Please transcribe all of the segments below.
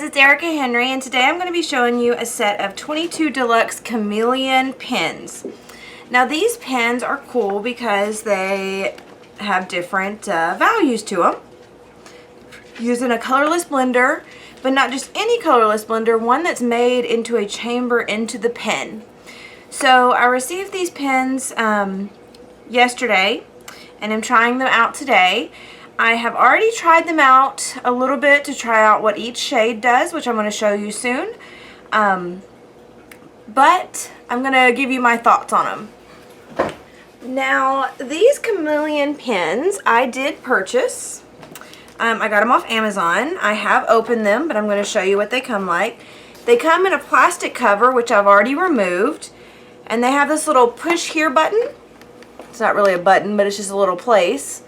it's Erica Henry, and today I'm going to be showing you a set of 22 Deluxe Chameleon pens. Now these pens are cool because they have different values to them. Using a colorless blender, but not just any colorless blender, one that's made into a chamber into the pen. So I received these pens yesterday, and I'm trying them out today. I have already tried them out a little bit to try out what each shade does, which I'm going to show you soon. But I'm going to give you my thoughts on them. Now, these Chameleon pens I did purchase. I got them off Amazon. I have opened them, but I'm going to show you what they come like. They come in a plastic cover, which I've already removed. And they have this little push here button. It's not really a button, but it's just a little place.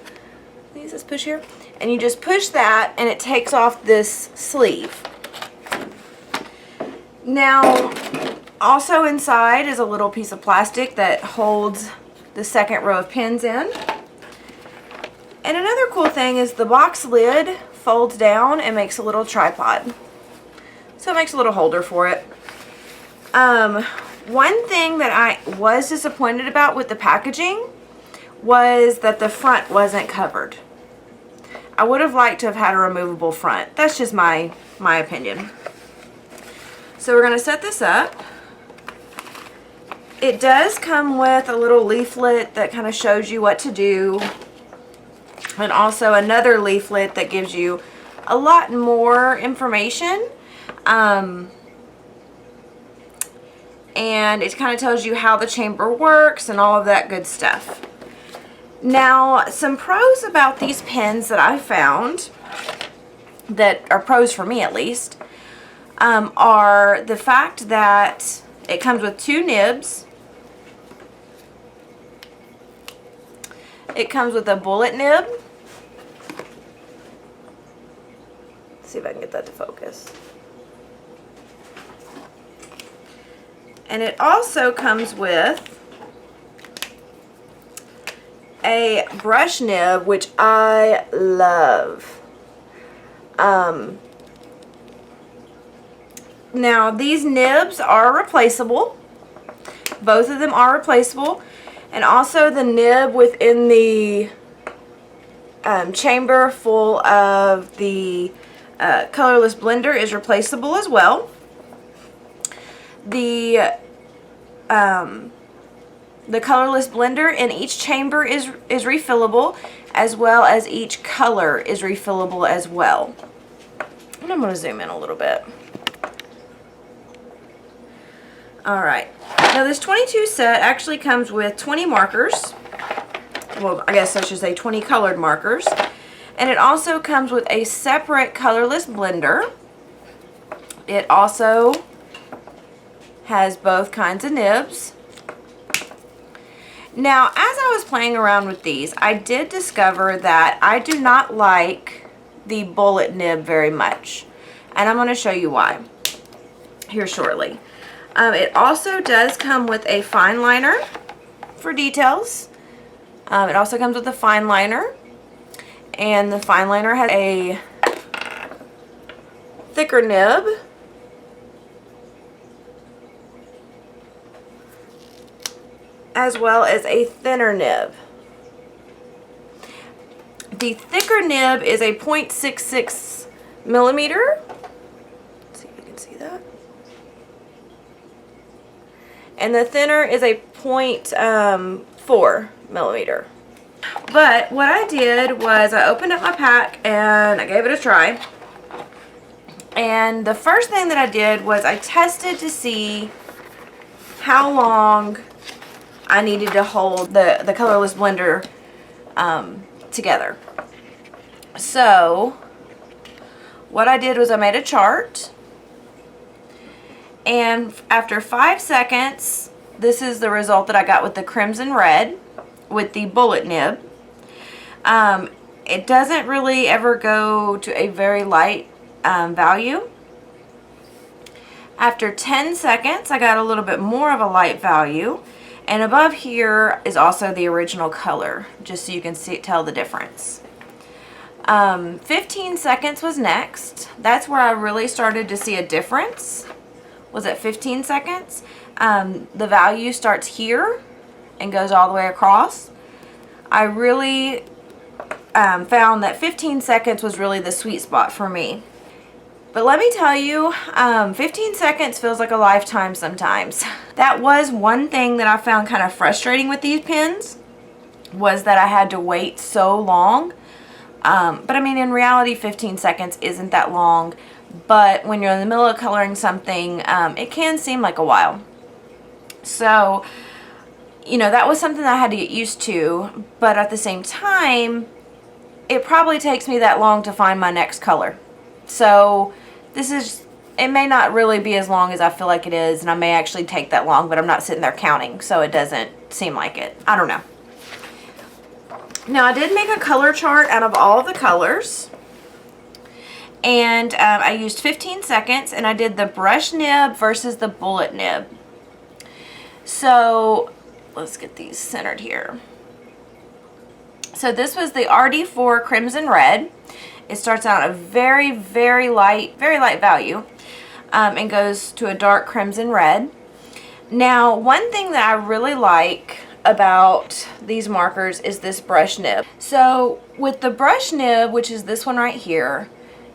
Is this push here? And you just push that and it takes off this sleeve. Now, also inside is a little piece of plastic that holds the second row of pens in. And another cool thing is the box lid folds down and makes a little tripod. So it makes a little holder for it. One thing that I was disappointed about with the packaging was that the front wasn't covered. I would have liked to have had a removable front. That's just my opinion. So we're going to set this up. It does come with a little leaflet that kind of shows you what to do. And also another leaflet that gives you a lot more information. And it kind of tells you how the chamber works and all of that good stuff. Now, some pros about these pens that I found, that are pros for me at least, are the fact that it comes with 2 nibs. It comes with a bullet nib. Let's see if I can get that to focus. And it also comes with a brush nib, which I love. Now these nibs are replaceable. Both of them are replaceable. And also the nib within the chamber full of the colorless blender is replaceable as well. The colorless blender in each chamber is refillable, as well as each color is refillable as well. And I'm going to zoom in a little bit. Alright, now this 22 set actually comes with 20 markers. Well, I guess I should say 20 colored markers. And it also comes with a separate colorless blender. It also has both kinds of nibs. Now, as I was playing around with these, I did discover that I do not like the bullet nib very much. And I'm going to show you why here shortly. It also does come with a fine liner for details. It also comes with a fine liner. And the fine liner has a thicker nib. As well as a thinner nib. The thicker nib is a 0.66 millimeter. Let's see if you can see that. And the thinner is a 0.4 millimeter. But what I did was I opened up my pack and I gave it a try. And the first thing that I did was I tested to see how long I needed to hold the colorless blender together. So what I did was I made a chart, and after 5 seconds, this is the result that I got with the crimson red with the bullet nib. It doesn't really ever go to a very light value. After 10 seconds, I got a little bit more of a light value. And above here is also the original color, just so you can tell the difference. 15 seconds was next. That's where I really started to see a difference, was at 15 seconds. The value starts here and goes all the way across. I really found that 15 seconds was really the sweet spot for me. But let me tell you, 15 seconds feels like a lifetime sometimes. That was one thing that I found kind of frustrating with these pens, was that I had to wait so long. But I mean, in reality, 15 seconds isn't that long. But when you're in the middle of coloring something, it can seem like a while. So, you know, that was something that I had to get used to. But at the same time, it probably takes me that long to find my next color. So it may not really be as long as I feel like it is, and I may actually take that long, but I'm not sitting there counting, so it doesn't seem like it. I don't know. Now, I did make a color chart out of all of the colors, and I used 15 seconds, and I did the brush nib versus the bullet nib. So let's get these centered here. So this was the RD4 Crimson Red. It starts out at a very, very light value, and goes to a dark crimson red. Now, one thing that I really like about these markers is this brush nib. So with the brush nib, which is this one right here,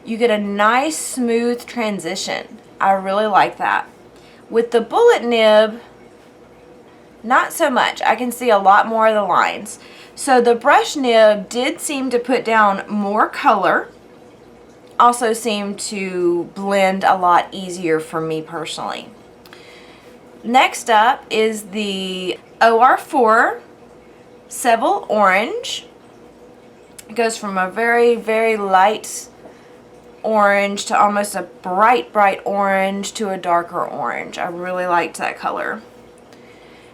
you get a nice smooth transition. I really like that. With the bullet nib, not so much. I can see a lot more of the lines. So the brush nib did seem to put down more color. Also seemed to blend a lot easier for me personally. Next up is the OR4 Seville Orange. It goes from a very, very light orange to almost a bright, bright orange to a darker orange. I really liked that color.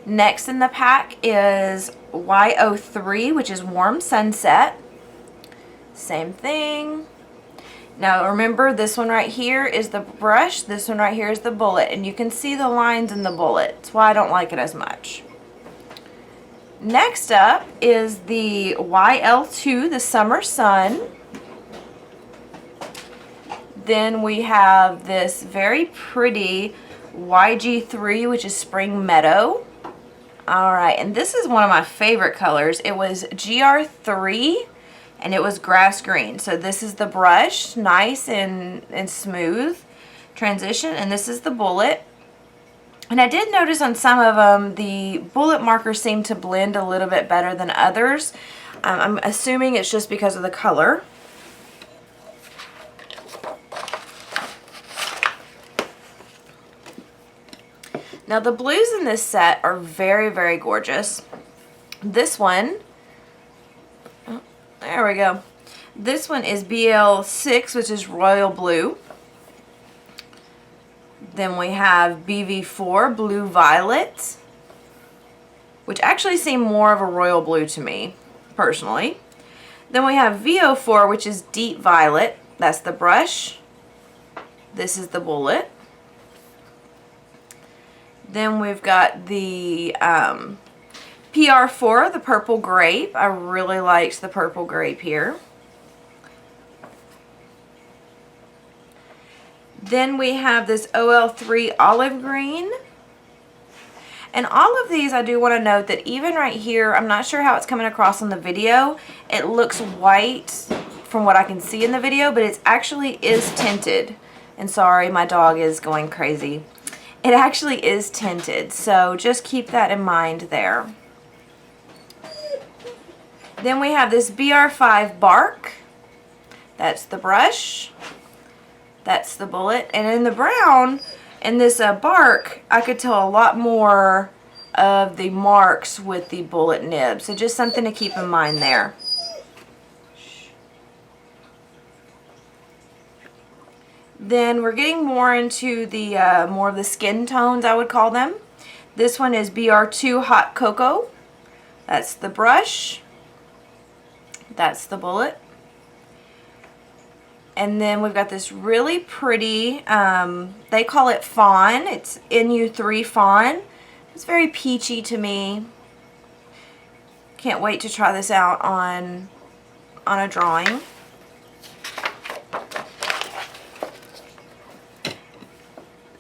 Next in the pack is YO3, which is Warm Sunset. Same thing. Now remember, this one right here is the brush, this one right here is the bullet, and you can see the lines in the bullet. That's why I don't like it as much. Next up is the YL2, the Summer Sun. Then we have this very pretty YG3, which is Spring Meadow. Alright, and this is one of my favorite colors. It was GR3 and it was grass green. So this is the brush, nice and smooth transition, and this is the bullet. And I did notice on some of them the bullet markers seem to blend a little bit better than others. I'm assuming it's just because of the color. Now the blues in this set are very, very gorgeous. This one, oh, there we go. This one is BL6, which is Royal Blue. Then we have BV4, Blue Violet, which actually seem more of a royal blue to me, personally. Then we have VO4, which is Deep Violet. That's the brush. This is the bullet. Then we've got the PR4, the Purple Grape. I really liked the Purple Grape here. Then we have this OL3 Olive Green. And all of these, I do want to note that even right here, I'm not sure how it's coming across on the video. It looks white from what I can see in the video, but it actually is tinted. And sorry, my dog is going crazy. It actually is tinted, so just keep that in mind there. Then we have this BR5 Bark. That's the brush. That's the bullet. And in the brown, in this bark, I could tell a lot more of the marks with the bullet nib. So just something to keep in mind there. Then we're getting more into the more of the skin tones, I would call them. This one is BR2 Hot Cocoa. That's the brush. That's the bullet. And then we've got this really pretty, they call it Fawn. It's NU3 Fawn. It's very peachy to me. Can't wait to try this out on a drawing.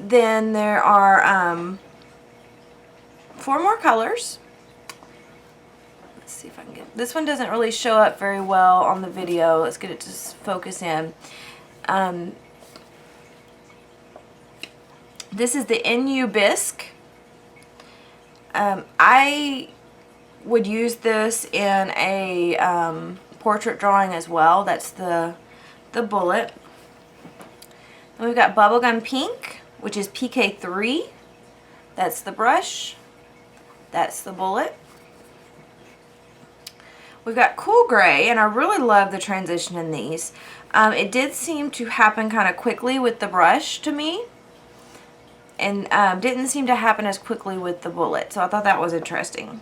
then there are 4 more colors. Let's see if I can get, this one doesn't really show up very well on the video. Let's get it to focus in. This is the NU Bisque. I would use this in a portrait drawing as well. That's the bullet. And we've got Bubblegum Pink, which is PK3. That's the brush. That's the bullet. We've got Cool Gray, and I really love the transition in these. It did seem to happen kind of quickly with the brush to me, and didn't seem to happen as quickly with the bullet, so I thought that was interesting.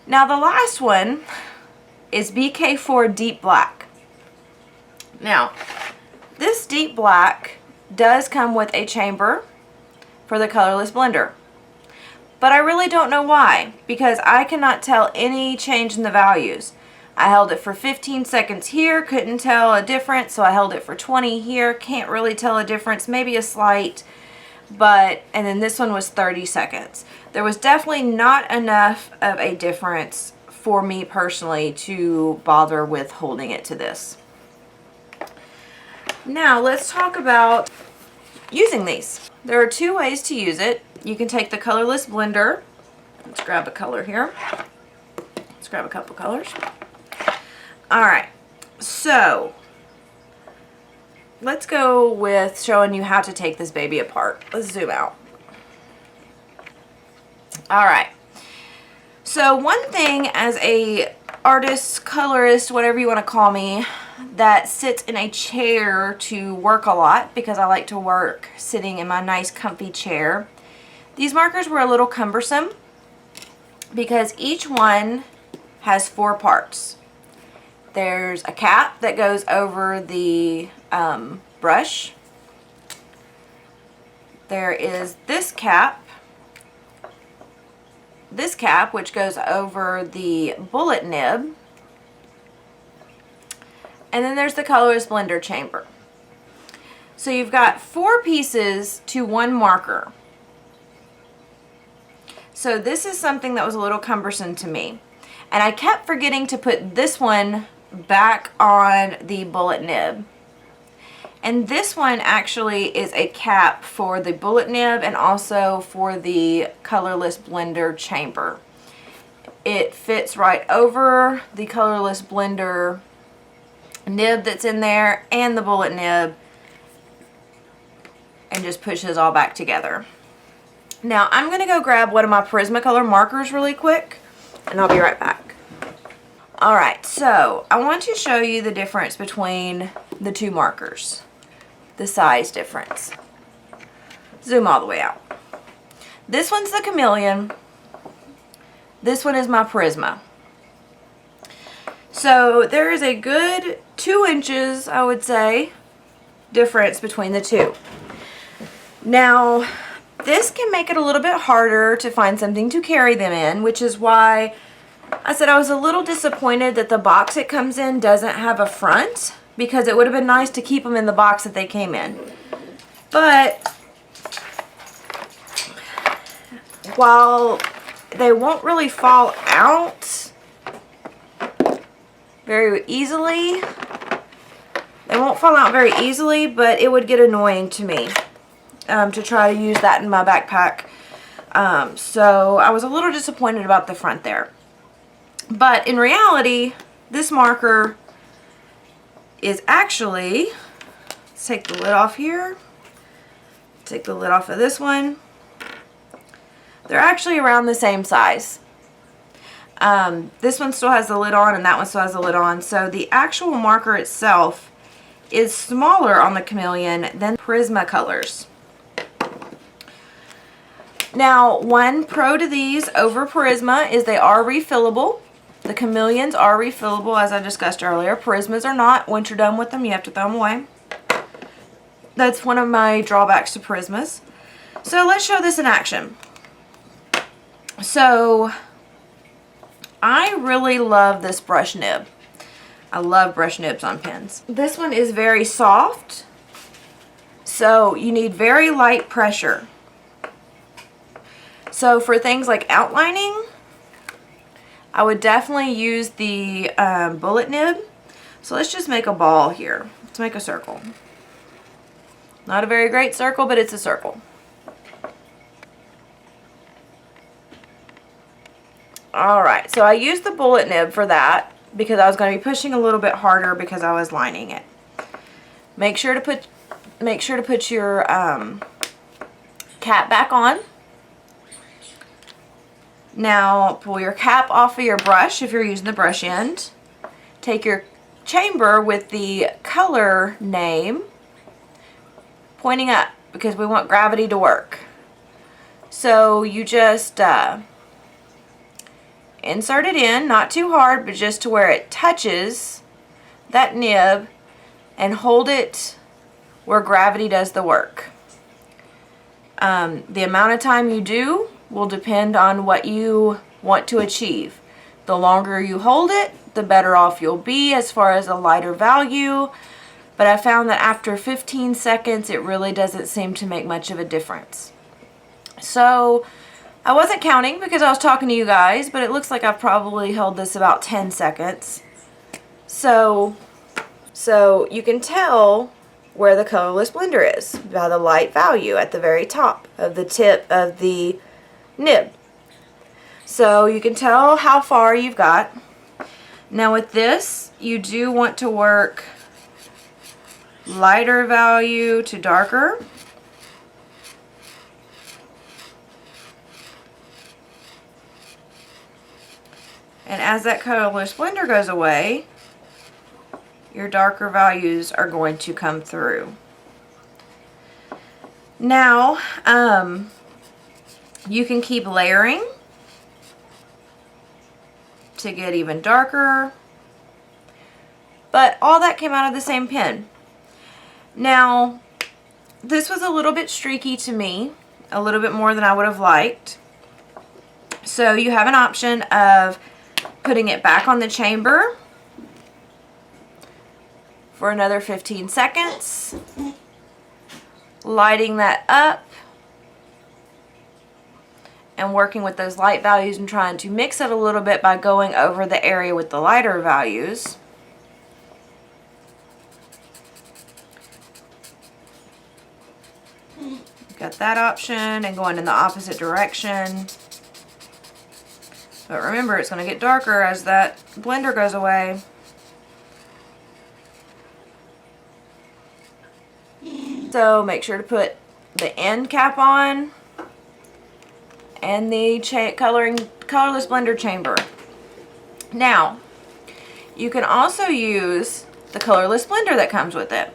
Now the last one is BK4 Deep Black. Now, this Deep Black does come with a chamber for the colorless blender, but I really don't know why, because I cannot tell any change in the values. I held it for 15 seconds here, couldn't tell a difference, so I held it for 20 here, can't really tell a difference, maybe a slight, but, and then this one was 30 seconds. There was definitely not enough of a difference for me personally to bother with holding it to this. Now let's talk about using these. There are 2 ways to use it. You can take the colorless blender. Let's grab a color here. Let's grab a couple colors. Alright, so let's go with showing you how to take this baby apart. Let's zoom out. Alright, so one thing as a artist, colorist, whatever you want to call me, that sits in a chair to work a lot, because I like to work sitting in my nice comfy chair, these markers were a little cumbersome because each one has 4 parts. There's a cap that goes over the brush. There is this cap which goes over the bullet nib. And then there's the colorless blender chamber. So you've got 4 pieces to 1 marker. So this is something that was a little cumbersome to me. And I kept forgetting to put this one back on the bullet nib. And this one actually is a cap for the bullet nib and also for the colorless blender chamber. It fits right over the colorless blender nib that's in there and the bullet nib, and just pushes all back together. Now I'm going to go grab one of my Prismacolor markers really quick, and I'll be right back. Alright, so I want to show you the difference between the 2 markers. The size difference. Zoom all the way out. This one's the Chameleon. This one is my Prisma. So there is a good 2 inches, I would say, difference between the 2. Now, this can make it a little bit harder to find something to carry them in, which is why I said I was a little disappointed that the box it comes in doesn't have a front, because it would have been nice to keep them in the box that they came in. But while they won't really fall out very easily, but it would get annoying to me to try to use that in my backpack. So I was a little disappointed about the front there. But in reality, this marker is actually, let's take the lid off here, take the lid off of this one. They're actually around the same size. This one still has the lid on and that one still has the lid on. So the actual marker itself is smaller on the Chameleon than Prismacolors. Now, one pro to these over Prisma is they are refillable. The Chameleons are refillable, as I discussed earlier. Prismas are not. Once you're done with them, you have to throw them away. That's one of my drawbacks to Prismas. So let's show this in action. So I really love this brush nib. I love brush nibs on pens. This one is very soft, So you need very light pressure. So for things like outlining, I would definitely use the bullet nib. So let's just make a ball here. Let's make a circle. Not a very great circle, but it's a circle. Alright, so I used the bullet nib for that because I was going to be pushing a little bit harder because I was lining it. Make sure to put your cap back on. Now pull your cap off of your brush if you're using the brush end. Take your chamber with the color name pointing up because we want gravity to work. So you just insert it in, not too hard, but just to where it touches that nib, and hold it where gravity does the work. The amount of time you do will depend on what you want to achieve. The longer you hold it, the better off you'll be as far as a lighter value. But I found that after 15 seconds, it really doesn't seem to make much of a difference. So I wasn't counting because I was talking to you guys, but it looks like I've probably held this about 10 seconds. So you can tell where the colorless blender is by the light value at the very top of the tip of the nib. So you can tell how far you've got. Now with this, you do want to work lighter value to darker. And as that colorless blender goes away, your darker values are going to come through. Now, you can keep layering to get even darker, but all that came out of the same pen. Now, this was a little bit streaky to me, a little bit more than I would have liked. So you have an option of putting it back on the chamber for another 15 seconds, lighting that up, and working with those light values and trying to mix it a little bit by going over the area with the lighter values. Got that option, and going in the opposite direction. But remember, it's going to get darker as that blender goes away. So make sure to put the end cap on and the colorless blender chamber. Now, you can also use the colorless blender that comes with it.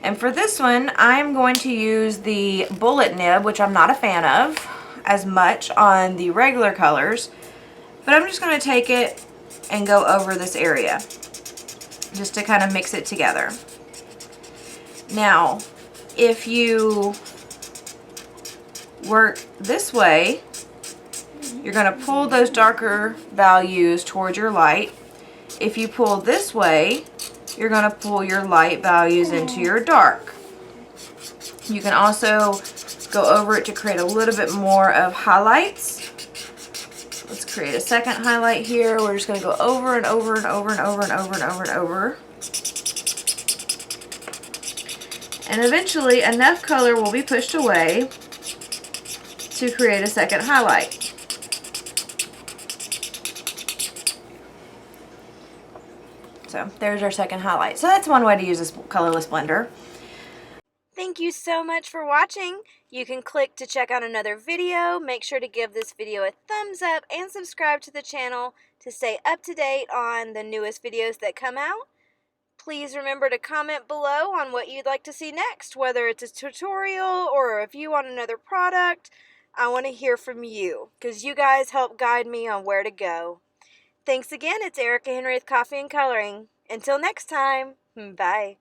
And for this one, I'm going to use the bullet nib, which I'm not a fan of as much on the regular colors. But I'm just going to take it and go over this area just to kind of mix it together. Now, if you work this way, you're going to pull those darker values towards your light. If you pull this way, you're going to pull your light values into your dark. You can also go over it to create a little bit more of highlights. Let's create a second highlight here. We're just going to go over and over and over and over and over and over and over. And eventually enough color will be pushed away to create a second highlight. So there's our second highlight. So that's one way to use this colorless blender. Thank you so much for watching. You can click to check out another video. Make sure to give this video a thumbs up and subscribe to the channel to stay up to date on the newest videos that come out. Please remember to comment below on what you'd like to see next, whether it's a tutorial or a review on another product. I want to hear from you because you guys help guide me on where to go. Thanks again. It's Erica Henry with Coffee and Coloring. Until next time, bye.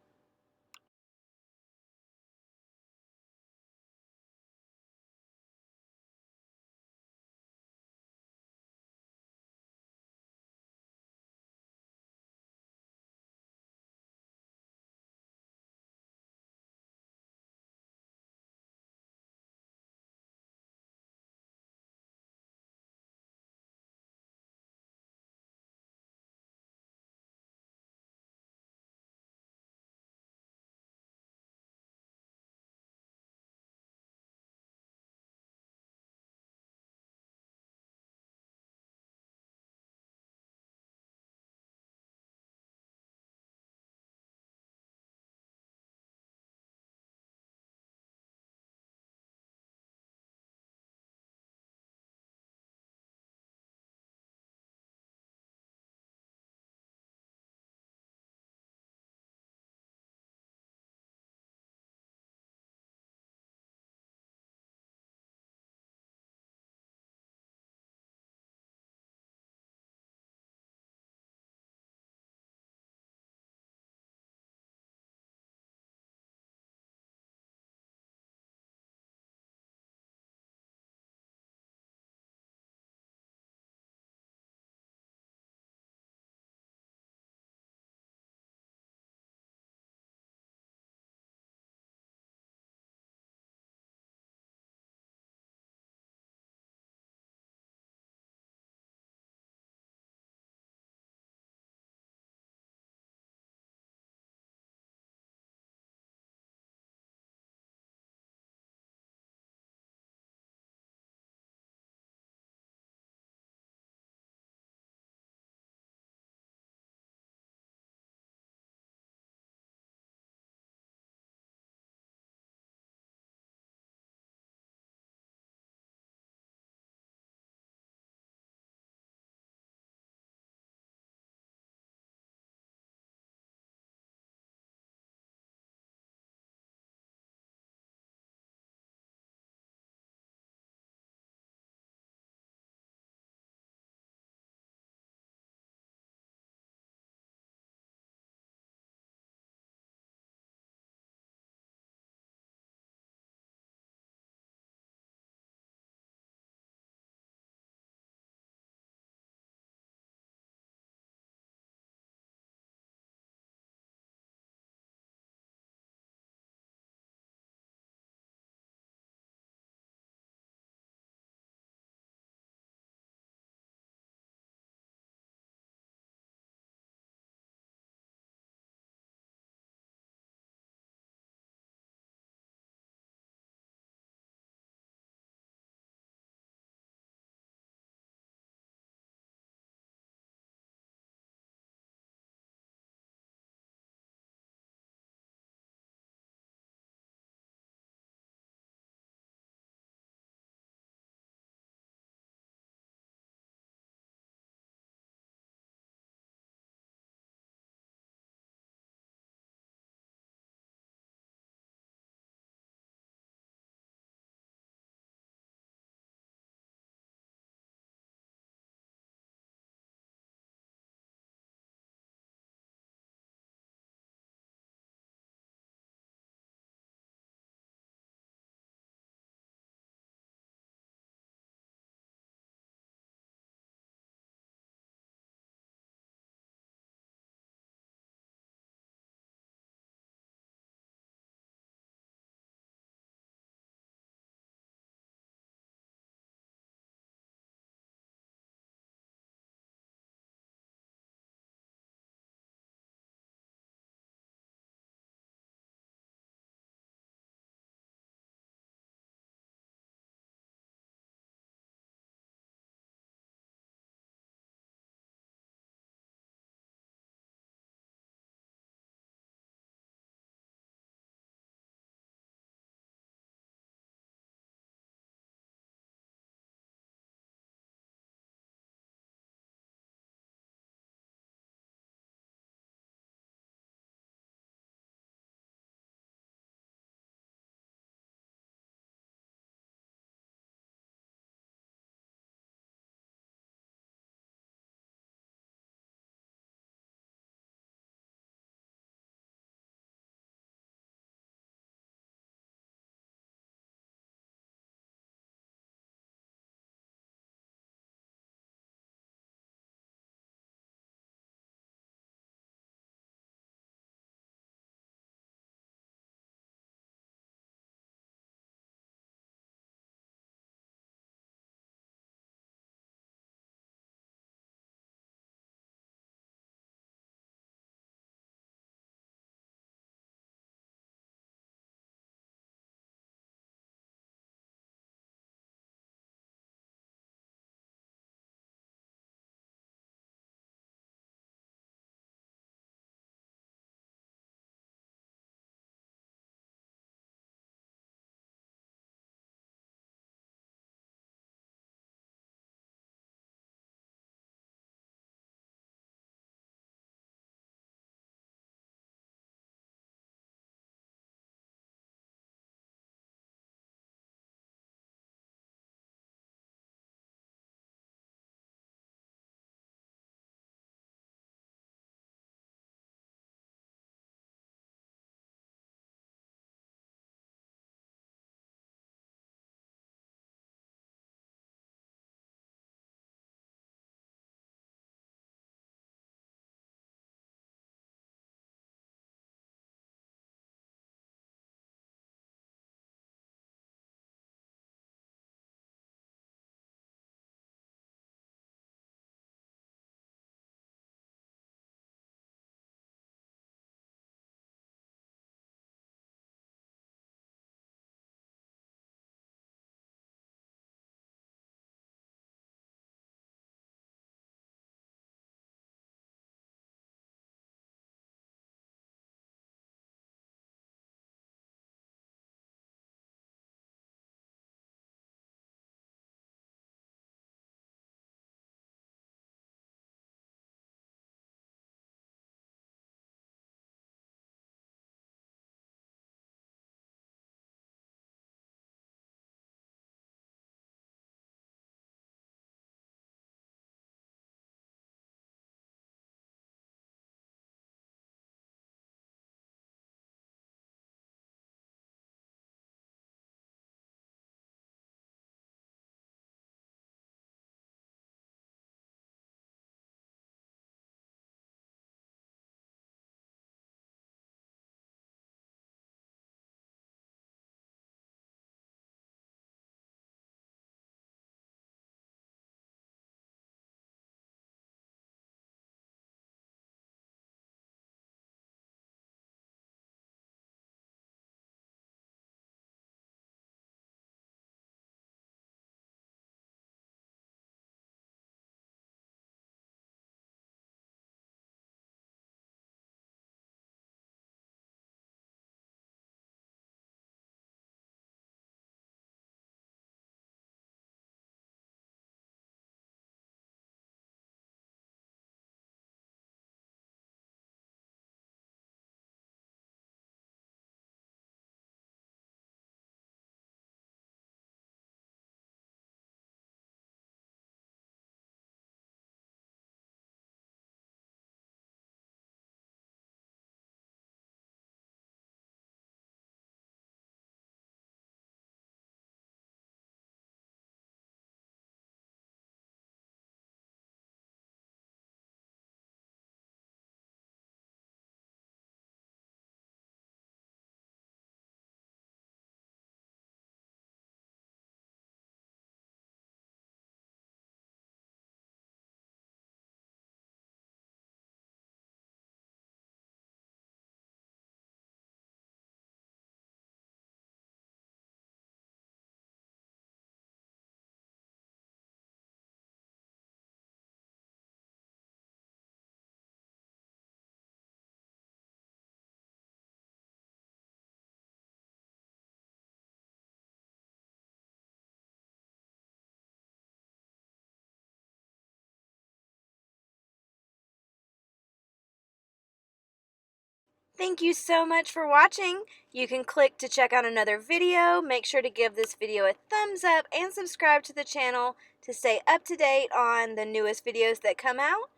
Thank you so much for watching. You can click to check out another video. Make sure to give this video a thumbs up and subscribe to the channel to stay up to date on the newest videos that come out.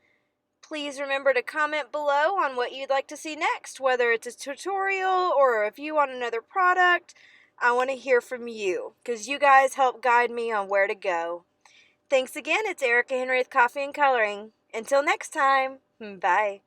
Please remember to comment below on what you'd like to see next, whether it's a tutorial or a review on another product. I want to hear from you because you guys help guide me on where to go. Thanks again. It's Erica Henry with Coffee and Coloring. Until next time, bye.